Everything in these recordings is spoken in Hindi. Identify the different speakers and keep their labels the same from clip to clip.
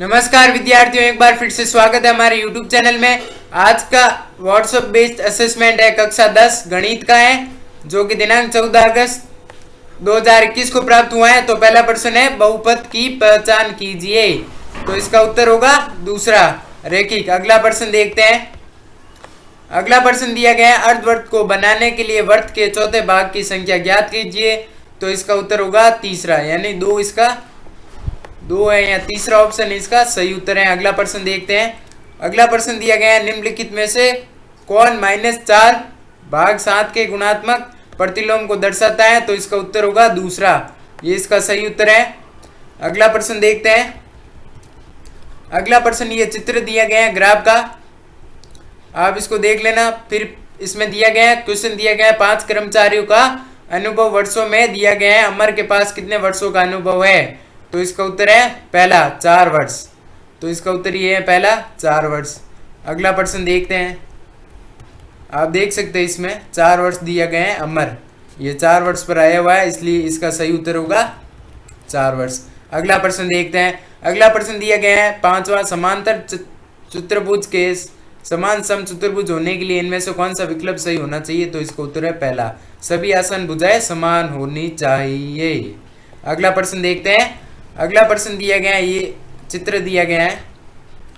Speaker 1: नमस्कार विद्यार्थियों, एक बार फिर से स्वागत है हमारे YouTube चैनल में। आज का व्हाट्सएप बेस्ड असेसमेंट है, कक्षा 10 गणित का है, जो कि दिनांक 14 अगस्त 2021 को प्राप्त हुआ है। तो पहला प्रश्न है, बहुपद की पहचान कीजिए। तो इसका उत्तर होगा दूसरा, रेखिक। अगला प्रश्न देखते हैं। अगला प्रश्न दिया गया है, अर्धवृत्त को बनाने के लिए वृत्त के चौथे भाग की संख्या ज्ञात कीजिए। तो इसका उत्तर होगा तीसरा, यानी दो। इसका दो है, या तीसरा ऑप्शन इसका सही उत्तर है। अगला प्रश्न देखते हैं। अगला प्रश्न दिया गया है, निम्नलिखित में से कौन -4/7 के गुणात्मक प्रतिलोम को दर्शाता है। तो इसका उत्तर होगा दूसरा, ये इसका सही उत्तर है। अगला प्रश्न देखते हैं। अगला प्रश्न, ये चित्र दिया गया है ग्राफ का, आप इसको देख लेना। फिर इसमें दिया गया है, क्वेश्चन दिया गया है, 5 कर्मचारियों का अनुभव वर्षों में दिया गया है। अमर के पास कितने वर्षों का अनुभव है। तो इसका उत्तर है पहला, 4 वर्ष। तो इसका उत्तर ये है पहला, 4 वर्ष। अगला प्रश्न देखते हैं। आप देख सकते हैं इसमें 4 वर्ष दिया गया है। अमर ये 4 वर्ष पर आया हुआ है, इसलिए इसका सही उत्तर होगा 4 वर्ष। अगला प्रश्न देखते हैं। अगला प्रश्न दिया गया है, 5वां, समांतर चतुर्भुज के समान समचतुर्भुज होने के लिए इनमें से कौन सा विकल्प सही होना चाहिए। तो इसका उत्तर है पहला, सभी आसन भुजाएं समान होनी चाहिए। अगला प्रश्न देखते हैं। अगला प्रश्न दिया गया है, ये चित्र दिया गया है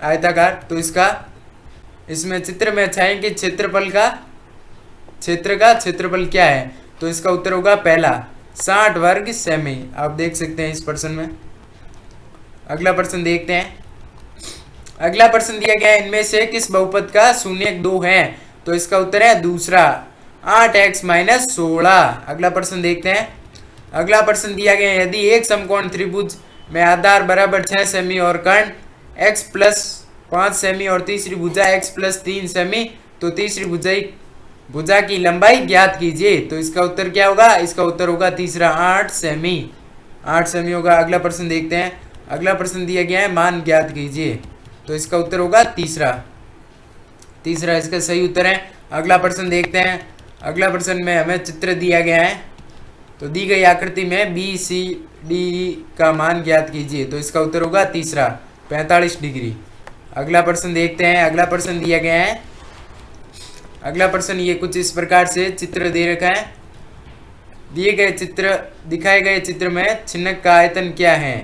Speaker 1: आयताकार। तो इसमें चित्र में छायांकित क्षेत्र का क्षेत्रफल क्या है। तो इसका उत्तर होगा पहला, 60 वर्ग सेमी। आप देख सकते हैं इस प्रश्न में। अगला प्रश्न देखते हैं। अगला प्रश्न दिया गया है, इनमें से किस बहुपद का शून्यक 2 है। तो इसका उत्तर है दूसरा, 8x - 16। अगला प्रश्न देखते हैं। अगला प्रश्न दिया गया है, यदि एक समकोण त्रिभुज में आधार बराबर 6 सेमी और कर्ण x + 5 सेमी और तीसरी भुजा x + 3 सेमी, तो तीसरी भुजा की लंबाई ज्ञात कीजिए। तो इसका उत्तर क्या होगा। इसका उत्तर होगा तीसरा, 8 सेमी। 8 सेमी होगा। अगला प्रश्न देखते हैं। अगला प्रश्न दिया गया है, मान ज्ञात कीजिए। तो इसका उत्तर होगा तीसरा इसका सही उत्तर है। अगला प्रश्न देखते हैं। अगला प्रश्न में हमें चित्र दिया गया है। तो दी गई आकृति में BCDE का मान ज्ञात कीजिए। तो इसका उत्तर होगा तीसरा, 45 डिग्री। अगला प्रश्न देखते हैं। अगला प्रश्न दिया गया है। अगला प्रश्न ये कुछ इस प्रकार से चित्र दे रखा है। दिखाए गए चित्र में छिन्नक का आयतन क्या है।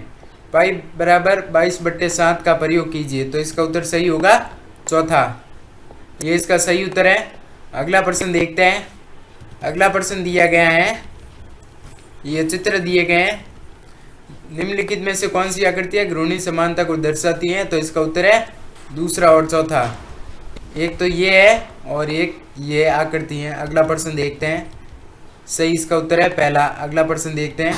Speaker 1: पाई बराबर 22/7 का प्रयोग कीजिए। तो इसका उत्तर सही होगा चौथा, ये इसका सही उत्तर है। अगला प्रश्न देखते हैं। अगला प्रश्न दिया गया है, ये चित्र दिए गए हैं, निम्नलिखित में से कौन सी आकृतियाँ घूर्णी समानता को दर्शाती हैं। तो इसका उत्तर है दूसरा और चौथा। एक तो ये है और एक ये आकृति है। अगला प्रश्न देखते हैं। सही इसका उत्तर है पहला। अगला प्रश्न देखते हैं।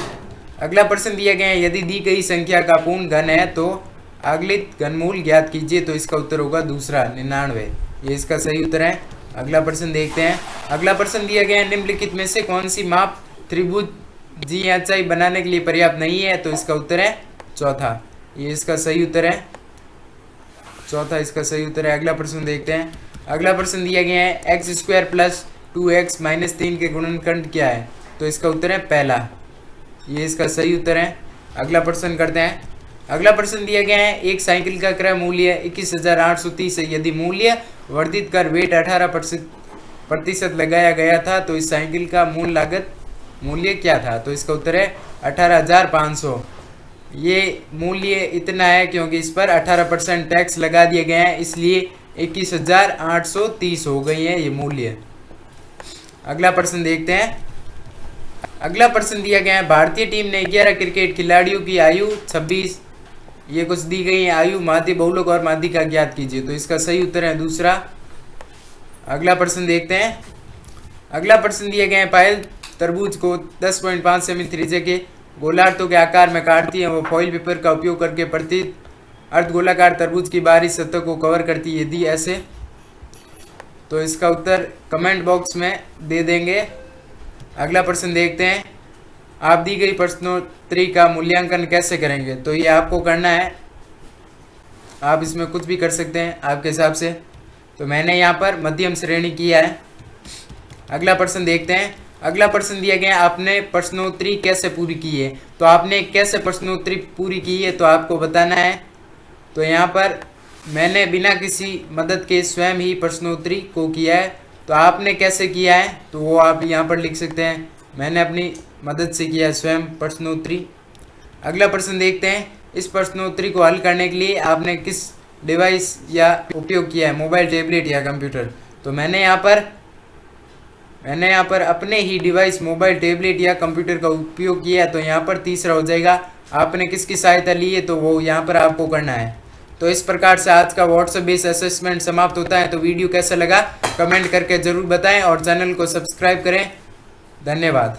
Speaker 1: अगला प्रश्न दिया गया है, यदि दी गई संख्या का पूर्ण घन है तो अगलित घनमूल ज्ञात कीजिए। तो इसका उत्तर होगा दूसरा, 99। ये इसका सही उत्तर है। अगला प्रश्न देखते हैं। अगला प्रश्न दिया गया है, निम्नलिखित में से कौन सी माप त्रिभुज जी ऊंचाई बनाने के लिए पर्याप्त नहीं है। तो इसका उत्तर है चौथा, ये इसका सही उत्तर है। चौथा इसका सही उत्तर है। अगला प्रश्न देखते हैं। अगला प्रश्न दिया गया है, x² + 2x - 3 के गुणनखंड क्या है। तो इसका उत्तर है पहला, ये इसका सही उत्तर है। अगला प्रश्न करते हैं। अगला प्रश्न दिया गया है, एक साइकिल का क्रय मूल्य 21,830 है। यदि मूल्य वर्धित कर वेट 18% लगाया गया था तो इस साइकिल का मूल्य क्या था। तो इसका उत्तर है 18,500। ये मूल्य इतना है क्योंकि इस पर 18% टैक्स लगा दिया गया है, इसलिए 21,830 हो गई है ये मूल्य। अगला प्रश्न देखते हैं। अगला प्रश्न दिया गया है, भारतीय टीम ने 11 क्रिकेट खिलाड़ियों की आयु 26, ये कुछ दी गई है आयु, माध्य, बहुलक और माध्यिका ज्ञात कीजिए। तो इसका सही उत्तर है दूसरा। अगला प्रश्न देखते हैं। अगला प्रश्न दिया गया है, पायल तरबूज को 10.5 सेमी त्रिज्या के गोलार्धों के आकार में काटती है। वो फॉइल पेपर का उपयोग करके प्रति अर्धगोलाकार तरबूज की बाहरी सतह को कवर करती है। यदि ऐसे तो इसका उत्तर कमेंट बॉक्स में दे देंगे। अगला प्रश्न देखते हैं। आप दी गई प्रश्नोत्तरी का मूल्यांकन कैसे करेंगे। तो ये आपको करना है, आप इसमें कुछ भी कर सकते हैं आपके हिसाब से। तो मैंने यहाँ पर मध्यम श्रेणी किया है। अगला प्रश्न देखते हैं। अगला प्रश्न दिया गया, आपने प्रश्नोत्तरी कैसे पूरी की है। तो आपने कैसे प्रश्नोत्तरी पूरी की है तो आपको बताना है। तो यहाँ पर मैंने बिना किसी मदद के स्वयं ही प्रश्नोत्तरी को किया है। तो आपने कैसे किया है तो वो आप यहाँ पर लिख सकते हैं, मैंने अपनी मदद से किया स्वयं प्रश्नोत्तरी। अगला प्रश्न देखते हैं, इस प्रश्नोत्तरी को हल करने के लिए आपने किस डिवाइस या उपयोग किया है, मोबाइल, टैबलेट या कंप्यूटर। तो मैंने यहाँ पर अपने ही डिवाइस मोबाइल, टैबलेट या कंप्यूटर का उपयोग किया है। तो यहाँ पर तीसरा हो जाएगा। आपने किसकी सहायता ली है तो वो यहाँ पर आपको करना है। तो इस प्रकार से आज का व्हाट्सएप बेस्ड असेसमेंट समाप्त होता है। तो वीडियो कैसा लगा कमेंट करके ज़रूर बताएं और चैनल को सब्सक्राइब करें। धन्यवाद।